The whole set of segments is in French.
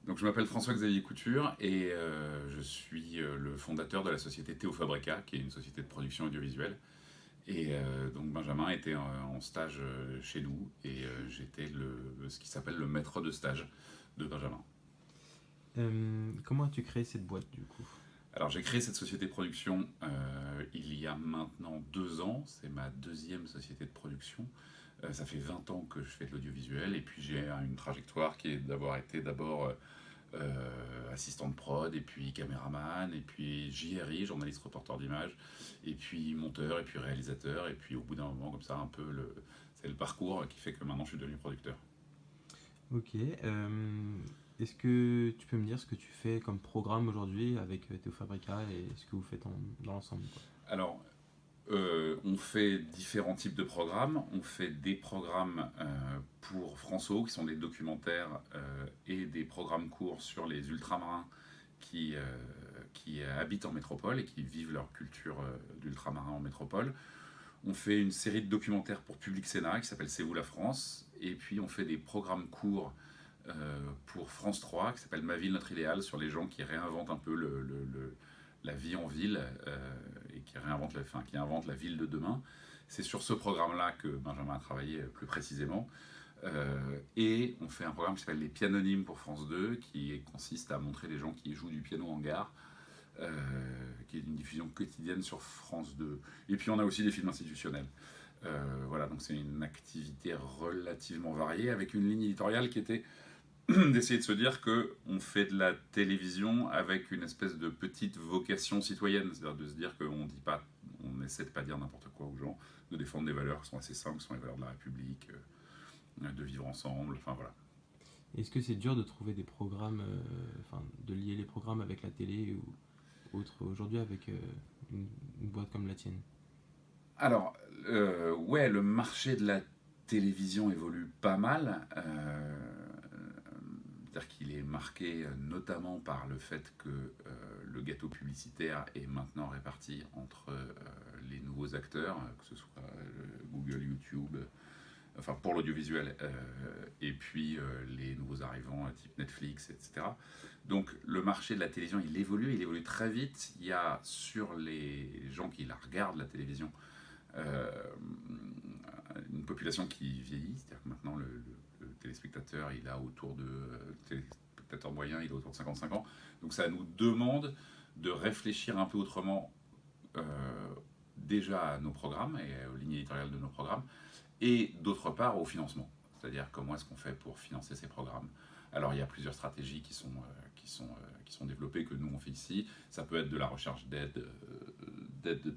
Donc je m'appelle François-Xavier Couture et je suis le fondateur de la société Théo Fabrica, qui est une société de production audiovisuelle. Et donc Benjamin était en stage chez nous et j'étais ce qui s'appelle le maître de stage de Benjamin. Comment as-tu créé cette boîte du coup? Alors j'ai créé cette société de production il y a maintenant 2 ans, c'est ma deuxième société de production. Ça fait 20 ans que je fais de l'audiovisuel et puis j'ai une trajectoire qui est d'avoir été d'abord assistant de prod, et puis caméraman, et puis JRI, journaliste reporter d'image, et puis monteur, et puis réalisateur, et puis au bout d'un moment, comme ça, un peu, c'est le parcours qui fait que maintenant je suis devenu producteur. Ok. Est-ce que tu peux me dire ce que tu fais comme programme aujourd'hui avec Théo Fabrica et ce que vous faites dans l'ensemble quoi? Alors, on fait différents types de programmes. On fait des programmes pour François, qui sont des documentaires et des programmes courts sur les ultramarins qui, euh, qui habitent en métropole et qui vivent leur culture d'ultramarin en métropole. On fait une série de documentaires pour Public Sénat qui s'appelle C'est vous la France. Et puis on fait des programmes courts pour France 3 qui s'appelle Ma ville, notre idéal, sur les gens qui réinventent un peu la vie en ville et qui inventent la ville de demain. C'est sur ce programme-là que Benjamin a travaillé plus précisément. Et on fait un programme qui s'appelle Les Pianonymes pour France 2, qui consiste à montrer les gens qui jouent du piano en gare, qui est une diffusion quotidienne sur France 2. Et puis on a aussi des films institutionnels. Voilà, donc c'est une activité relativement variée, avec une ligne éditoriale qui était d'essayer de se dire qu'on fait de la télévision avec une espèce de petite vocation citoyenne, c'est-à-dire de se dire qu'on dit pas, on essaie de pas dire n'importe quoi aux gens, de défendre des valeurs qui sont assez simples, qui sont les valeurs de la République, de vivre ensemble, enfin voilà. Est-ce que c'est dur de trouver des programmes, enfin de lier les programmes avec la télé ou autre aujourd'hui avec une boîte comme la tienne? Alors, ouais, le marché de la télévision évolue pas mal. C'est-à-dire qu'il est marqué notamment par le fait que le gâteau publicitaire est maintenant réparti entre les nouveaux acteurs, que ce soit Google, YouTube, enfin pour l'audiovisuel, et puis les nouveaux arrivants type Netflix, etc. Donc le marché de la télévision, il évolue très vite. Il y a sur les gens qui la regardent, la télévision, euh, une population qui vieillit, c'est-à-dire que maintenant le téléspectateur, il a autour de, téléspectateur moyen, il a autour de 55 ans. Donc ça nous demande de réfléchir un peu autrement euh, déjà à nos programmes et aux lignes éditoriales de nos programmes, et d'autre part au financement. C'est-à-dire comment est-ce qu'on fait pour financer ces programmes. Alors il y a plusieurs stratégies qui sont développées, que nous on fait ici. Ça peut être de la recherche d'aide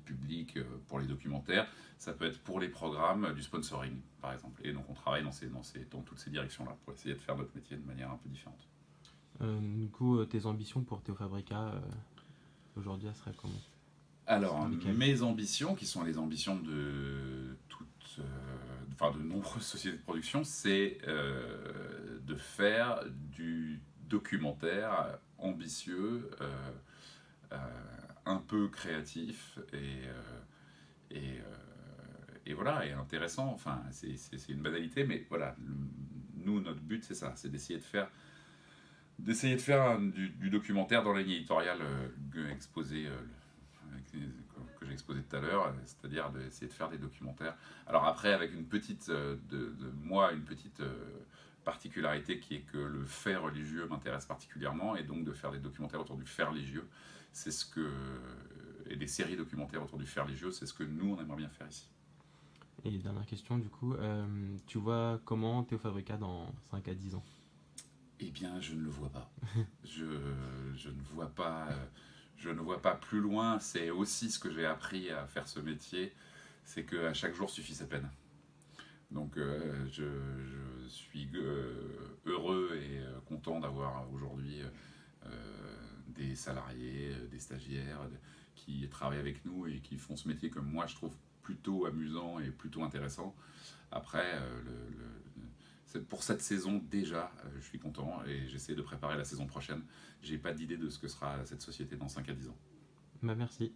publique pour les documentaires, ça peut être pour les programmes du sponsoring par exemple. Et donc on travaille dans toutes ces directions-là pour essayer de faire notre métier de manière un peu différente. Du coup, tes ambitions pour Théo Fabrica aujourd'hui, elles seraient comment? Alors, Dans lesquelles? mes ambitions, qui sont les ambitions enfin de nombreuses sociétés de production, c'est de faire du documentaire ambitieux, euh, un peu créatif et voilà, et intéressant. Enfin, c'est une banalité, mais voilà, nous, notre but, c'est ça, c'est d'essayer de faire du documentaire dans la ligne éditoriale exposée que j'ai exposé tout à l'heure, c'est-à-dire d'essayer de faire des documentaires. Alors après, avec une petite, une petite particularité qui est que le fait religieux m'intéresse particulièrement, et donc de faire des documentaires autour du fait religieux, c'est ce que et des séries documentaires autour du fait religieux, c'est ce que nous on aimerait bien faire ici. Et dernière question, du coup, tu vois comment Théo Fabrica dans 5 à 10 ans? Eh bien, je ne le vois pas. Je, je ne vois pas. Je ne vois pas plus loin. C'est aussi ce que j'ai appris à faire ce métier, c'est qu'à chaque jour suffit sa peine. Donc je suis heureux et content d'avoir aujourd'hui des salariés, des stagiaires qui travaillent avec nous et qui font ce métier que moi je trouve plutôt amusant et plutôt intéressant. Après, pour cette saison déjà, je suis content et j'essaie de préparer la saison prochaine. J'ai pas d'idée de ce que sera cette société dans 5 à 10 ans. Bah merci.